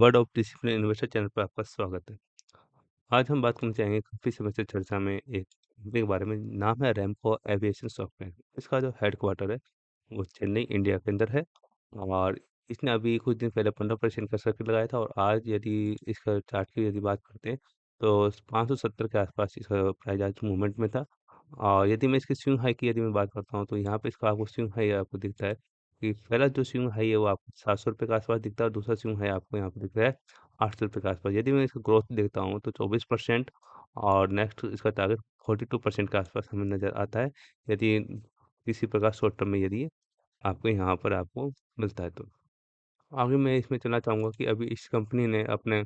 Word of discipline investor channel पर आपका स्वागत है। आज हम बात करना चाहेंगे काफ़ी समय से चर्चा में एक कंपनी के बारे में, नाम है रैमको एविएशन सॉफ्टवेयर। इसका जो हेडक्वार्टर है वो चेन्नई, इंडिया के अंदर है और इसने अभी कुछ दिन पहले 15% का सर्किट लगाया था और आज यदि इसका चार्ट की यदि बात करते हैं तो 570 के आसपास इसका प्राइस आज मूवमेंट में था। और यदि मैं इसके स्विंग हाई की यदि मैं बात करता हूँ तो यहाँ पे इसका आपको स्विंग हाई आपको दिखता है कि पहला जो स्विंग हाई है वो आपको 700 रुपये के आसपास दिखता है और दूसरा स्विंग हाई आपको यहाँ पे दिख रहा है 800 रुपये के आसपास। यदि मैं इसका ग्रोथ देखता हूँ तो 24% और नेक्स्ट इसका टारगेट 42% के आसपास हमें नज़र आता है, यदि किसी प्रकार शॉर्ट टर्म में यदि आपको यहाँ पर आपको मिलता है तो। आगे मैं इसमें चलना चाहूँगा कि अभी इस कंपनी ने अपने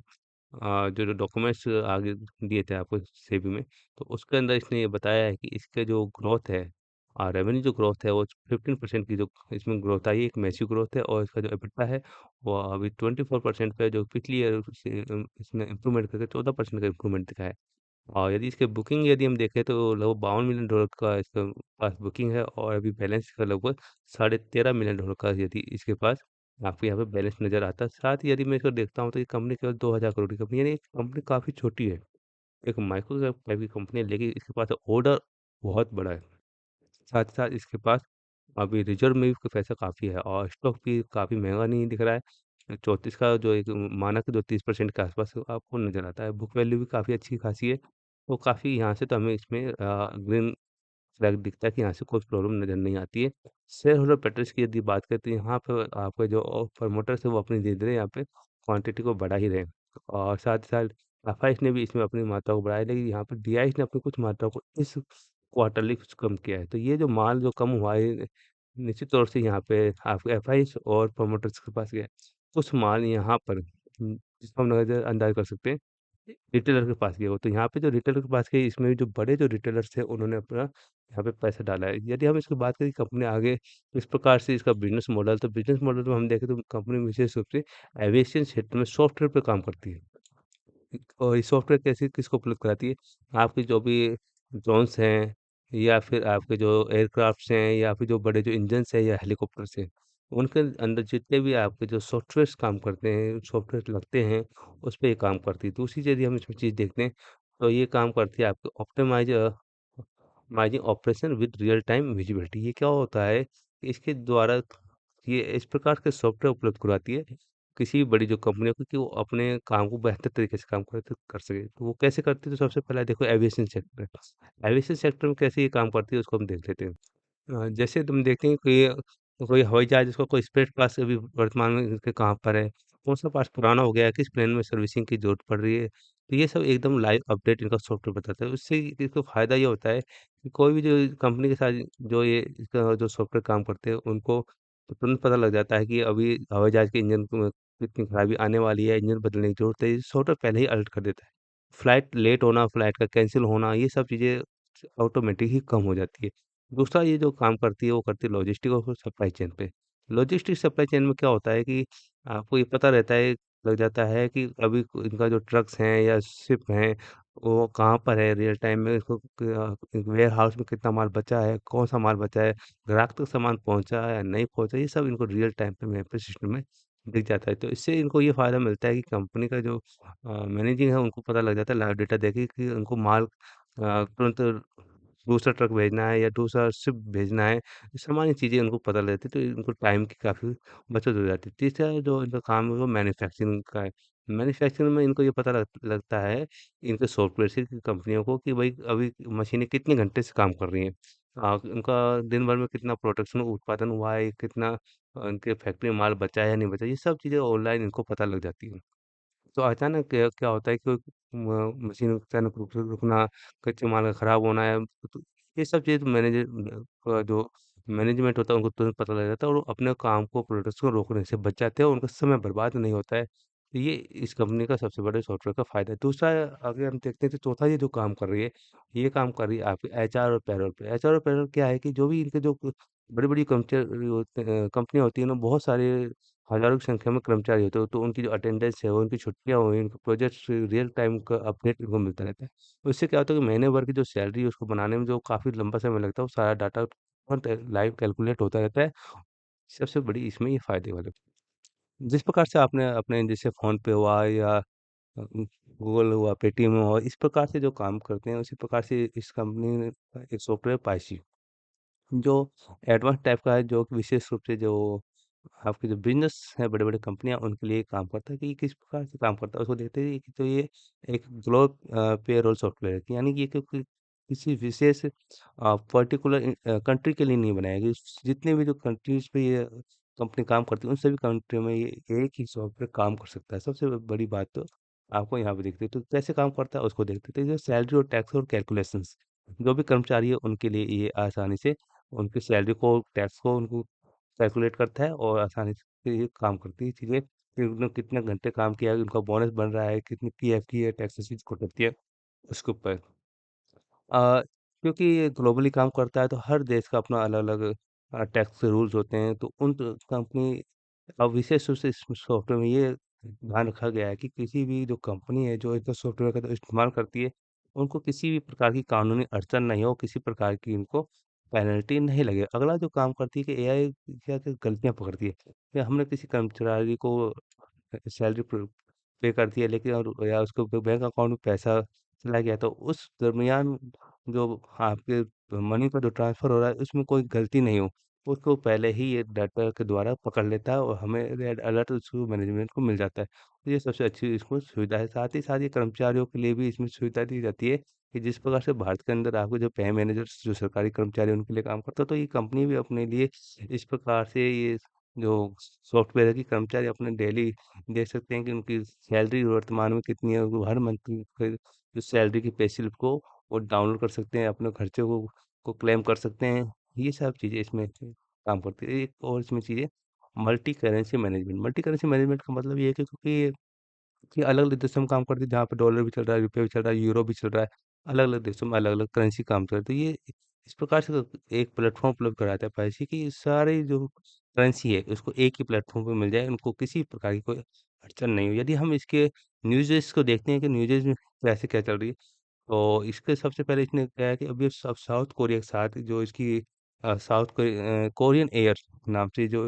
जो डॉक्यूमेंट्स आगे दिए थे आपको सेबी में, तो उसके अंदर इसने ये बताया है कि इसका जो ग्रोथ है रेवेन्यू जो ग्रोथ है वो 15% की जो इसमें ग्रोथ आई है, एक मैसिव ग्रोथ है और इसका जो एबिटा है वो अभी 24% पे जो पिछली ईयर से इसने इम्प्रूवमेंट करके 14% का इम्प्रूवमेंट दिखाया है। और यदि इसके बुकिंग यदि हम देखें तो लगभग $52 मिलियन का इसके पास बुकिंग है और अभी बैलेंस इसका लगभग $13.5 मिलियन का यदि इसके पास आपको यहाँ पे बैलेंस नज़र आता है। साथ ही यदि मैं इसको देखता हूँ तो ये कंपनी केवल 2000 करोड़ की कंपनी, यानी ये कंपनी काफ़ी छोटी है। एक माइक्रो कैप टाइप की कंपनी है, लेकिन इसके पास ऑर्डर बहुत बड़ा है। साथ ही साथ इसके पास अभी रिज़र्व में भी पैसा काफ़ी है और स्टॉक भी काफ़ी महँगा नहीं दिख रहा है। 34 का जो एक मानक जो 30% के आसपास आपको नज़र आता है। बुक वैल्यू भी काफ़ी अच्छी खासी है। तो काफ़ी यहाँ से तो हमें इसमें ग्रीन फ्लैग दिखता है कि यहाँ से कोई प्रॉब्लम नज़र नहीं आती है। शेयर होल्डर पैटर्न्स की यदि बात करें तो यहाँ पे आपके जो प्रमोटर्स है वो अपनी धीरे-धीरे यहाँ पे क्वांटिटी को बढ़ा ही रहे हैं। और साथ ही साथ एफआईएस ने भी इसमें अपनी मात्रा को बढ़ाया है, लेकिन यहाँ पे डीआईएस ने अपनी कुछ मात्रा को इस क्वार्टरली कुछ कम किया है। तो ये जो माल जो कम हुआ है, निश्चित तौर से यहाँ पे आपके एफआईएस और प्रमोटर्स के पास गया है। कुछ माल यहाँ पर जिसको हम नज़रअंदाज कर सकते हैं, रिटेलर के पास गया हो। तो यहाँ पे जो रिटेलर के पास गए, इसमें भी जो बड़े जो रिटेलर्स थे उन्होंने अपना यहाँ पे पैसा डाला है। यदि हम इसकी बात करें कंपनी आगे किस प्रकार से इसका बिज़नेस मॉडल, तो बिज़नेस मॉडल में हम देखें तो कंपनी विशेष रूप से एविएशन क्षेत्र में सॉफ्टवेयर पे काम करती है। और ये सॉफ्टवेयर कैसे किसको उपलब्ध कराती है? आपके जो भी ड्रोन्स हैं या फिर आपके जो एयरक्राफ्ट्स हैं या फिर जो बड़े जो इंजन्स हैं या हेलीकॉप्टर्स हैं, उनके अंदर जितने भी आपके जो सॉफ्टवेयर्स काम करते हैं, सॉफ्टवेयर लगते हैं, उस पे ये काम करती है। दूसरी यदि हम इसमें चीज़ देखते हैं, तो ये काम करती है आपको optimising operation with real time visibility. ये क्या होता है कि इसके द्वारा ये इस प्रकार के सॉफ्टवेयर उपलब्ध करवाती है किसी भी बड़ी जो कंपनियों को, कि वो अपने काम को बेहतर तरीके से काम कर सके। तो वो कैसे करती है? तो सबसे पहले देखो एविएशन सेक्टर है। एविएशन सेक्टर में कैसे ये काम करती है उसको हम देख लेते हैं। जैसे तुम देखते हैं कि कोई हवाई जहाज उसका कोई स्पेयर पार्ट्स अभी वर्तमान में इसके कहाँ पर है, कौन-सा पार्ट्स पुराना हो गया है, किस प्लेन में सर्विसिंग की ज़रूरत पड़ रही है। तो ये सब एकदम लाइव अपडेट इनका सॉफ्टवेयर बताता है। उससे इसको फ़ायदा ये होता है कि कोई भी जो कंपनी के साथ जो ये इसका जो सॉफ्टवेयर काम करते हैं उनको तो तुरंत पता लग जाता है कि अभी हवाई जहाज के इंजन में कितनी खराबी आने वाली है, इंजन बदलने की ज़रूरत है। ये सॉफ्टवेयर पहले ही अलर्ट कर देता है। फ्लाइट लेट होना, फ्लाइट का कैंसल होना, ये सब चीज़ें ऑटोमेटिक ही कम हो जाती है। दूसरा ये जो काम करती है वो करती है लॉजिस्टिक और सप्लाई चेन पे। लॉजिस्टिक सप्लाई चेन में क्या होता है कि आपको ये पता रहता है, लग जाता है कि अभी इनका जो ट्रक्स हैं या शिप हैं, वो कहाँ पर है रियल टाइम में, इसको वेयर हाउस में कितना माल बचा है, कौन-सा माल बचा है, ग्राहक तक सामान पहुँचा है या नहीं पहुँचा, ये सब इनको रियल टाइम पे मैप पे सिस्टम में दिख जाता है। तो इससे इनको ये फ़ायदा मिलता है कि कंपनी का जो मैनेजिंग है उनको पता लग जाता है लाइव डेटा देख के कि उनको माल तुरंत दूसरा ट्रक भेजना है या दूसरा शिप भेजना है, सामान्य चीज़ें उनको पता रहती है, तो इनको टाइम की काफ़ी बचत हो जाती है। तीसरा जो इनका काम है वो मैन्युफैक्चरिंग का है। मैन्युफैक्चरिंग में इनको ये पता लगता है इनके सॉफ्टवेयर से कि कंपनियों को कि भाई अभी मशीनें कितने घंटे से काम कर रही हैं। उनका दिन भर में कितना प्रोडक्शन उत्पादन हुआ है, कितना उनके फैक्ट्री में माल बचा है या नहीं बचा, ये सब चीज़ें ऑनलाइन इनको पता लग जाती हैं। तो अचानक क्या क्या होता है कि मशीन अचानक रुकना, कच्चे माल का खराब होना है, तो ये सब चीज़ जो मैनेजमेंट होता है उनको तुरंत पता लग जाता है और वो अपने काम को प्रोडक्ट्स को रोकने से बच जाते हैं और उनका समय बर्बाद नहीं होता है। तो ये इस कंपनी का सबसे बड़े सॉफ्टवेयर का फ़ायदा है। दूसरा अगर हम देखते हैं तो चौथा ये जो काम कर रही है, ये काम कर रही है आपके एचआर और पैरोल पे। एचआर और पैरोल क्या है कि जो भी इनके जो बड़ी-बड़ी कंपनियाँ होती हैं ना, बहुत सारे हज़ारों की संख्या में कर्मचारी होते हैं, तो उनकी जो अटेंडेंस है, वो उनकी छुट्टियाँ हुई, उनके प्रोजेक्ट्स रियल टाइम का अपडेट इनको मिलता रहता है। तो इससे क्या होता है कि महीने भर की जो सैलरी है, उसको बनाने में जो काफ़ी लंबा समय लगता है, वो सारा डाटा तुरंत लाइव कैलकुलेट होता रहता है। सबसे बड़ी इसमें ये फ़ायदे वाली। जिस प्रकार से आपने अपने जैसे फ़ोनपे हुआ या गूगल हुआ, पेटीएम हुआ, इस प्रकार से जो काम करते हैं, उसी प्रकार से इस कंपनी ने एक सॉफ्टवेयर पाइसी, जो एडवांस टाइप का है, जो कि विशेष रूप से जो आपके जो बिज़नेस है, बड़े-बड़े कंपनियाँ, उनके लिए काम करता है कि ये किस प्रकार से काम करता है। उसको देखते हैं कि तो ये एक ग्लोब पेरोल सॉफ्टवेयर है, कि यानी कि ये क्योंकि किसी विशेष पर्टिकुलर कंट्री के लिए नहीं बनाया गया। जितने भी जो कंट्रीज़ पे ये कंपनी काम करती है, उन सभी कंट्री में ये एक ही सॉफ्टवेयर काम कर सकता है। सबसे बड़ी बात तो आपको यहाँ पे दिखती है। तो कैसे काम करता है, उसको देखते हैं। तो ये सैलरी और टैक्स और कैलकुलेशंस, जो भी कर्मचारी है, उनके लिए ये आसानी से उनकी सैलरी को, टैक्स को उनको कैलकुलेट करता है और आसानी से ये काम करती है चीज़ें कि उन्होंने कितने घंटे काम किया है, उनका बोनस बन रहा है, कितनी पीएफ की है, टैक्सेस को कटती है, उसके ऊपर। अ, क्योंकि ये ग्लोबली काम करता है तो हर देश का अपना अलग-अलग टैक्स के रूल्स होते हैं, तो उन कंपनी अब विशेष रूप से इस सॉफ्टवेयर में ये ध्यान रखा गया है कि किसी भी जो कंपनी है जो इस सॉफ्टवेयर का जो इस्तेमाल करती है, उनको किसी भी प्रकार की कानूनी अड़चन नहीं हो, किसी प्रकार की उनको पेनल्टी नहीं लगे। अगला जो काम करती है कि एआई क्या-क्या गलतियाँ पकड़ती है। कि हमने किसी कर्मचारी को सैलरी पे कर दिया लेकिन और या उसके बैंक अकाउंट में पैसा चला गया तो उस दरमियान जो आपके मनी का जो ट्रांसफ़र हो रहा है उसमें कोई गलती नहीं हो, उसको पहले ही ये डाटा के द्वारा पकड़ लेता है और हमें रेड अलर्ट उसको मैनेजमेंट को मिल जाता है। तो ये सबसे अच्छी इसमें सुविधा है। साथ ही साथ ये कर्मचारियों के लिए भी इसमें सुविधा दी जाती है कि जिस प्रकार से भारत के अंदर आपको जो पे मैनेजर्स जो सरकारी कर्मचारी हैं उनके लिए काम करता है, तो ये कंपनी भी अपने लिए इस प्रकार से ये जो सॉफ्टवेयर है कि कर्मचारी अपने डेली देख सकते हैं कि उनकी सैलरी वर्तमान में कितनी है, वो हर मंथ की जो सैलरी की पे स्लिप को वो डाउनलोड कर सकते हैं, अपने खर्चे को क्लेम कर सकते हैं। ये सब चीज़ें इसमें काम करती है। एक और इसमें चीज़ है multi currency management. Multi currency management का मतलब ये है कि क्योंकि कि अलग-अलग देशों में काम करती है, जहाँ पे डॉलर भी चल रहा है, रुपया भी चल रहा है, यूरो भी चल रहा है। अलग-अलग देशों में अलग-अलग करेंसी काम करती है। तो ये इस प्रकार से एक प्लेटफ़ॉर्म उपलब्ध कराता है पैसे कि सारे जो करेंसी है, उसको एक ही प्लेटफ़ॉर्म पे मिल जाए, उनको किसी प्रकार की कोई अड़चन नहीं हो। यदि हम इसके न्यूज़ेज़ को देखते हैं कि न्यूज़ेज़ में कैसे क्या चल रही है, तो इसके सबसे पहले इसने क्या है कि अभी साउथ कोरिया के साथ जो इसकी कोरियन एयर नाम से जो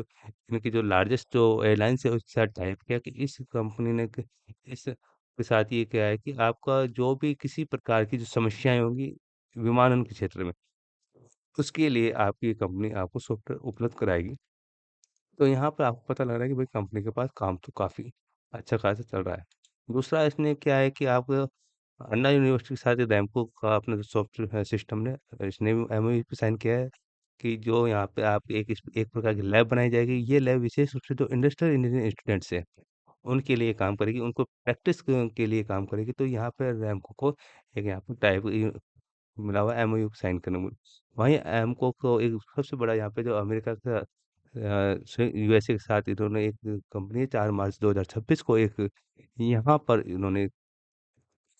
इनकी जो लार्जेस्ट जो एयरलाइन्स है उसके साथ टाइप किया कि इस कंपनी ने इस के साथ ये क्या है कि आपका जो भी किसी प्रकार की जो समस्याएं होंगी विमानन के क्षेत्र में उसके लिए आपकी कंपनी आपको सॉफ्टवेयर उपलब्ध कराएगी। तो यहाँ पे आपको पता लग रहा है कि भाई कंपनी के पास काम तो काफ़ी अच्छा खासा चल रहा है। दूसरा इसने क्या है कि आप अन्ना यूनिवर्सिटी के साथ रैमको का अपना जो सॉफ्टवेयर सिस्टम ने इसने भी एमओयू पे साइन किया है कि जो यहाँ पे आप एक प्रकार की लैब बनाई जाएगी। ये लैब विशेष रूप से जो इंडस्ट्रियल इंजीनियरिंग स्टूडेंट्स हैं, उनके लिए काम करेगी, उनको प्रैक्टिस के लिए काम करेगी। तो यहाँ पे रैमको को एक यहाँ पे टाइप मिला हुआ है एमओयू साइन करने में। वहीं एमको को एक सबसे बड़ा यहाँ पे जो अमेरिका का यूएसए के साथ इन्होंने एक कंपनी है 4 मार्च 2026 को एक यहाँ पर इन्होंने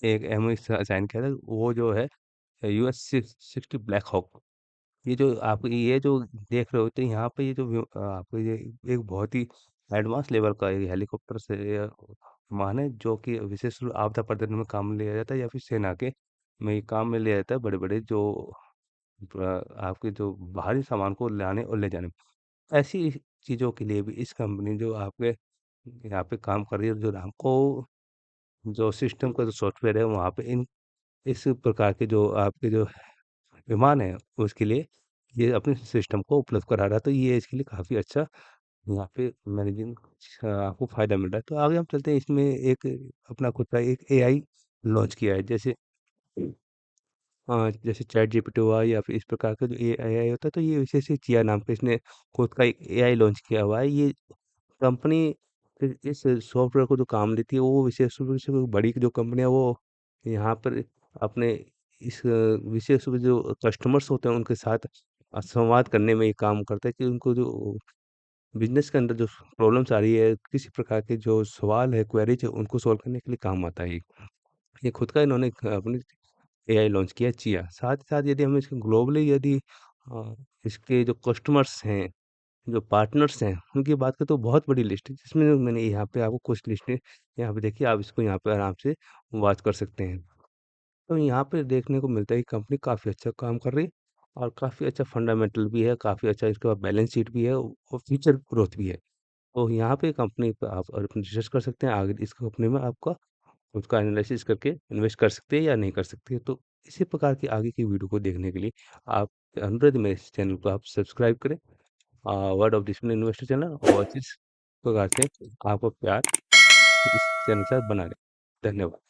एक एमओयू साइन किया था। वो जो है यूएस 60 ब्लैक हॉक। ये जो आप ये जो देख रहे हो तो यहाँ पे ये जो आपको ये एक बहुत ही एडवांस लेवल का एक हेलीकॉप्टर से विमान है जो कि विशेष रूप आपदा प्रबंधन में काम में लिया जाता है या फिर सेना के में ये काम में लिया जाता है बड़े-बड़े जो आपके जो भारी सामान को लाने और ले जाने में। ऐसी चीज़ों के लिए भी इस कंपनी जो आपके यहाँ पे काम कर रही है जो रामको जो सिस्टम का जो सॉफ्टवेयर है वहाँ पे इन इस प्रकार के जो आपके जो विमान है उसके लिए ये अपने सिस्टम को उपलब्ध करा रहा है। तो ये इसके लिए काफ़ी अच्छा यहाँ पे मैनेजिंग आपको फ़ायदा मिल रहा है। तो आगे हम चलते हैं इसमें एक अपना खुद का एक एआई लॉन्च किया है। जैसे चैट जीपीटी हुआ या फिर इस प्रकार का जो एआई होता है तो ये विशेष ही चिया नाम का इसने खुद का एक एआई लॉन्च किया हुआ है। ये कंपनी इस सॉफ्टवेयर को जो काम देती है वो विशेष रूप से कोई बड़ी जो कंपनी है वो यहाँ पर अपने इस विशेष रूप से जो कस्टमर्स होते हैं उनके साथ संवाद करने में ये काम करता है कि उनको जो बिजनेस के अंदर जो प्रॉब्लम्स आ रही है किसी प्रकार के जो सवाल है क्वेरीज है उनको सॉल्व करने के लिए काम आता है ये खुद का इन्होंने अपनी एआई लॉन्च किया चिया। साथ ही साथ यदि हम इसके ग्लोबली यदि अ, इसके जो कस्टमर्स हैं, जो पार्टनर्स हैं, उनकी बात करें तो बहुत बड़ी लिस्ट है जिसमें मैंने यहाँ पे आपको कुछ लिस्टें यहाँ पे देखिए आप इसको यहाँ पे आराम से वॉच कर सकते हैं। तो यहाँ पे देखने को मिलता है कि कंपनी काफ़ी अच्छा काम कर रही है और काफ़ी अच्छा फंडामेंटल भी है, काफ़ी अच्छा इसके पास बैलेंस शीट भी है और फ्यूचर ग्रोथ भी है। तो यहाँ पे कंपनी पे आप और अपनी रिसर्च कर सकते हैं, आगे इस कंपनी में आपका उसका एनालिसिस करके इन्वेस्ट कर सकते हैं या नहीं कर सकते हैं। तो इसी प्रकार की आगे की वीडियो को देखने के लिए आप अनुरोध है मेरे इस चैनल को आप सब्सक्राइब करें, word of discipline investor channel, और इस प्रकार से आपका प्यार इस चैनल के साथ बना रहे। धन्यवाद।